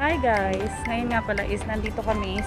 Hi guys! Ngayon nga pala is nandito kami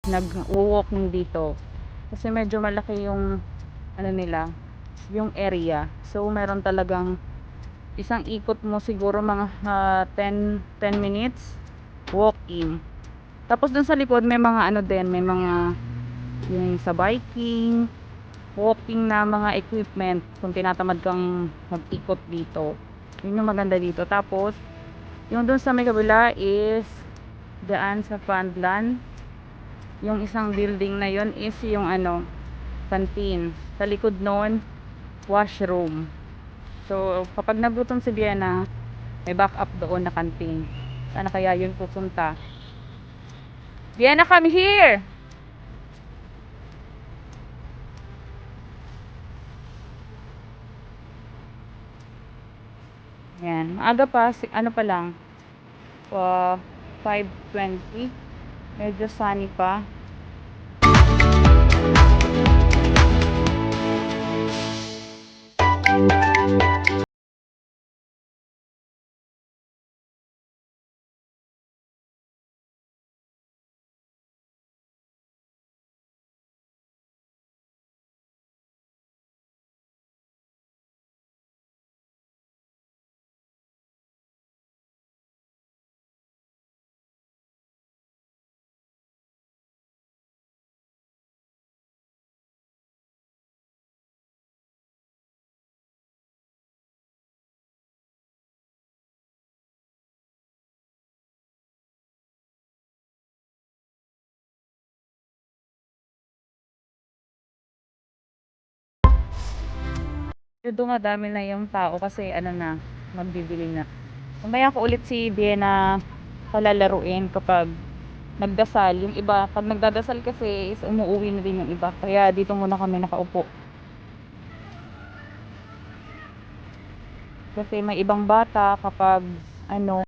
nag-walking dito. Kasi medyo malaki yung ano nila, yung area. So meron talagang isang ikot mo siguro mga 10 minutes walking. Tapos dun sa likod may mga ano din, may mga yung sa biking, walking na mga equipment kung tinatamad kang mag-ikot dito. Yun yung maganda dito. Tapos yung dun sa may kabila is daan sa Frontland. Yung isang building na yon is yung ano, canteen. Sa likod nun, washroom. So kapag nagutom si Vienna, may backup doon na canteen. Sana kaya yun pupunta. Vienna, come here! Yan. Maaga pa, ano pa lang, 5:20. Medyo sunny pa. Yung dumadami na yung tao kasi ano na, magbibili na. Mamaya ko ulit si Vienna palalaruin kapag nagdasal. Yung iba, pag nagdadasal kasi is umuwi na din yung iba. Kaya dito muna kami nakaupo. Kasi may ibang bata kapag ano,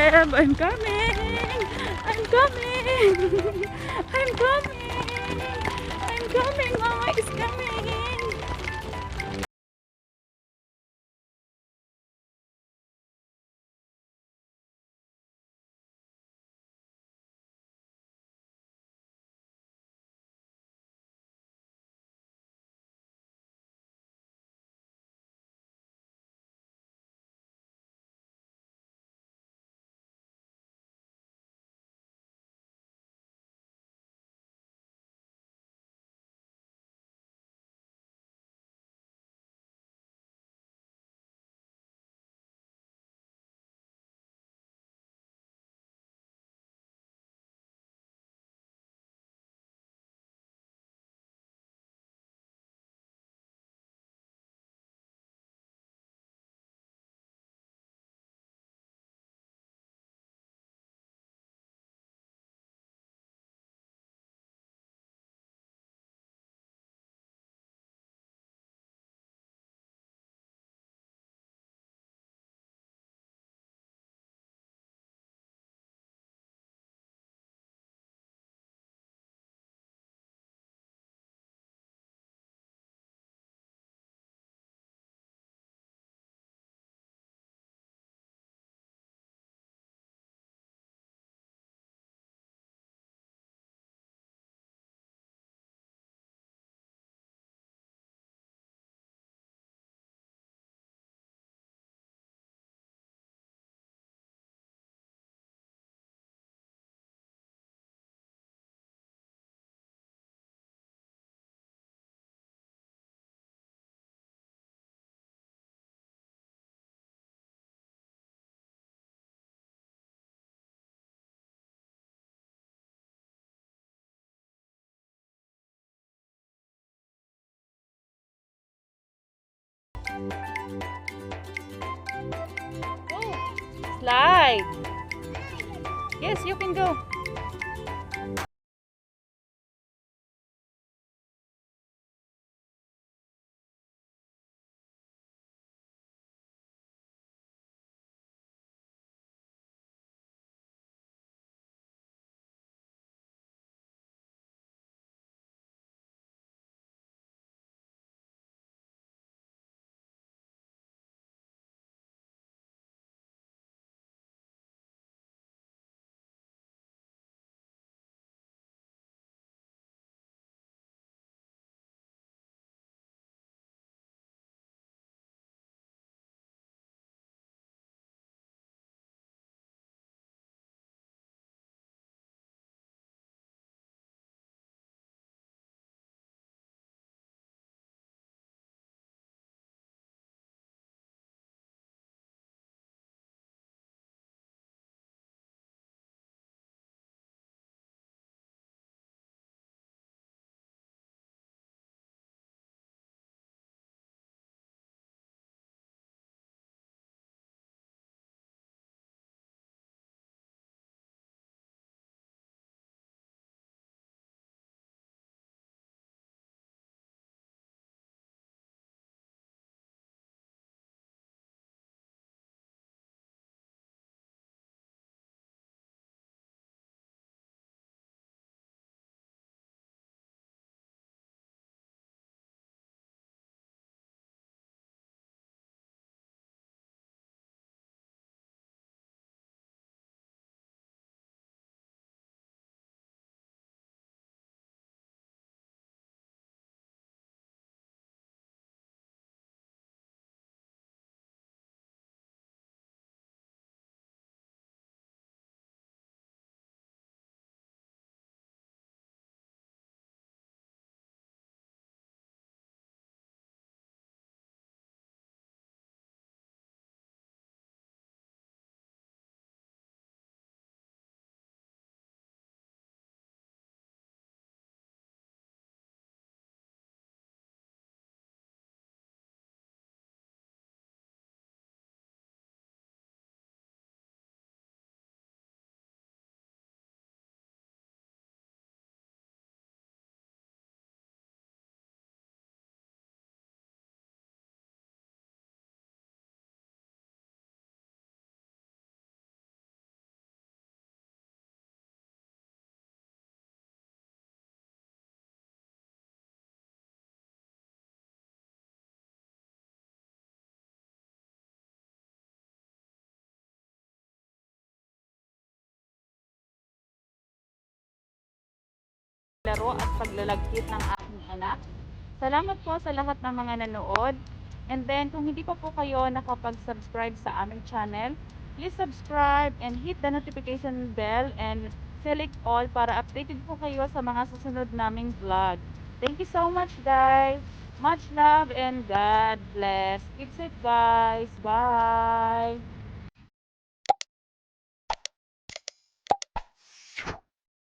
I'm coming! I'm coming! I'm coming! I'm coming! Mama is coming! Go! Slide! Yes, you can go. Laro at paglalagkit ng aking anak. Salamat po sa lahat ng mga nanood. And then, kung hindi pa po kayo nakapag-subscribe sa aming channel, please subscribe and hit the notification bell and select all para updated po kayo sa mga susunod naming vlog. Thank you so much, guys. Much love and God bless. Keep safe, guys. Bye!